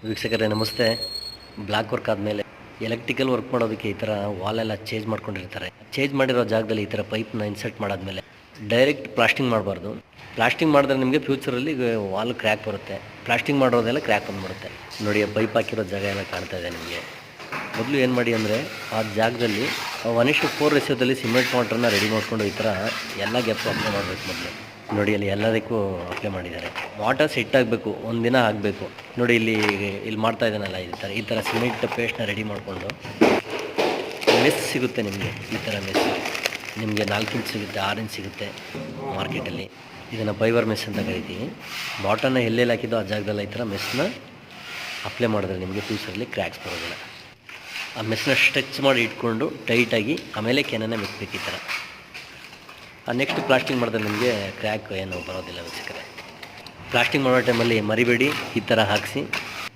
ವೀಕ್ಷಕರೇ ನಮಸ್ತೆ. Block work ಆದಮೇಲೆ ಎಲೆಕ್ಟ್ರಿಕಲ್ ವರ್ಕ್ ಮಾಡೋದಕ್ಕೆ ಈ ಥರ ವಾಲೆಲ್ಲ ಚೇಂಜ್ ಮಾಡ್ಕೊಂಡಿರ್ತಾರೆ. ಚೇಂಜ್ ಮಾಡಿರೋ ಜಾಗದಲ್ಲಿ ಈ ಥರ ಪೈಪ್ನ ಇನ್ಸರ್ಟ್ ಮಾಡಾದ್ಮೇಲೆ ಡೈರೆಕ್ಟ್ ಪ್ಲಾಸ್ಟಿಂಗ್ ಮಾಡಬಾರ್ದು. ಪ್ಲಾಸ್ಟಿಂಗ್ ಮಾಡಿದ್ರೆ ನಿಮಗೆ ಫ್ಯೂಚರಲ್ಲಿ ವಾಲ್ ಕ್ರ್ಯಾಕ್ ಬರುತ್ತೆ. ಪ್ಲಾಸ್ಟಿಂಗ್ ಮಾಡೋದೆಲ್ಲ ಕ್ರ್ಯಾಕ್ ಬಂದುಬಿಡುತ್ತೆ. ನೋಡಿ, ಪೈಪ್ ಹಾಕಿರೋ ಜಾಗ ಎಲ್ಲ ಕಾಣ್ತಾ ಇದೆ ನಿಮಗೆ. ಮೊದಲು ಏನು ಮಾಡಿ ಅಂದರೆ ಆ ಜಾಗದಲ್ಲಿ 1:4 ರೇಷಿಯೋದಲ್ಲಿ ಸಿಮೆಂಟ್ ಮೋಟ್ರನ್ನ ರೆಡಿ ಮಾಡಿಕೊಂಡು ಈ ಥರ ಎಲ್ಲ ಗ್ಯಾಪ್ ಅಪ್ಲೈ ಮಾಡಬೇಕು. ಮೊದಲು ನೋಡಿ, ಅಲ್ಲಿ ಎಲ್ಲದಕ್ಕೂ ಅಪ್ಲೈ ಮಾಡಿದ್ದಾರೆ. ವಾಟರ್ ಸೆಟ್ ಆಗಬೇಕು, ಒಂದಿನ ಆಗಬೇಕು. ನೋಡಿ, ಇಲ್ಲಿ ಮಾಡ್ತಾ ಇದ್ದಾನಲ್ಲ, ಈ ಥರ ಸಿಮೆಂಟ್ ಪೇಸ್ಟ್ನ ರೆಡಿ ಮಾಡಿಕೊಂಡು ಮೆಸ್ ಸಿಗುತ್ತೆ ನಿಮಗೆ. ಈ ಥರ ಮೆಸ್ ನಿಮಗೆ 4 ಇಂಚ್ ಸಿಗುತ್ತೆ, 6 ಇಂಚ್ ಸಿಗುತ್ತೆ ಮಾರ್ಕೆಟಲ್ಲಿ. ಇದನ್ನು ಫೈಬರ್ ಮೆಸ್ ಅಂತ ಕರಿತೀವಿ. ಬಾಟನ್ನ ಎಲ್ಲೆಲ್ಲಿ ಹಾಕಿದ್ದು ಆ ಜಾಗದಲ್ಲಿ ಈ ಥರ ಮೆಸ್ನ ಅಪ್ಲೈ ಮಾಡಿದ್ರೆ ನಿಮಗೆ ಫ್ಯೂಚರಲ್ಲಿ ಕ್ರ್ಯಾಕ್ಸ್ ಬರೋದಿಲ್ಲ. ಆ ಮೆಸ್ನ ಸ್ಟ್ರೆಚ್ ಮಾಡಿ ಇಟ್ಕೊಂಡು ಟೈಟಾಗಿ ಆಮೇಲೆ ಕೆನನ ಮೆತ್ತಬೇಕು ಈ ಥರ. ನೆಕ್ಸ್ಟ್ ಪ್ಲಾಸ್ಟಿಂಗ್ ಮಾಡಿದ್ರೆ ನಿಮಗೆ ಕ್ರ್ಯಾಕ್ ಏನು ಬರೋದಿಲ್ಲ ವೀಕ್ಷಕರೇ. ಪ್ಲಾಸ್ಟಿಂಗ್ ಮಾಡೋ ಟೈಮಲ್ಲಿ ಮರಿಬೇಡಿ, ಈ ಥರ ಹಾಕಿಸಿ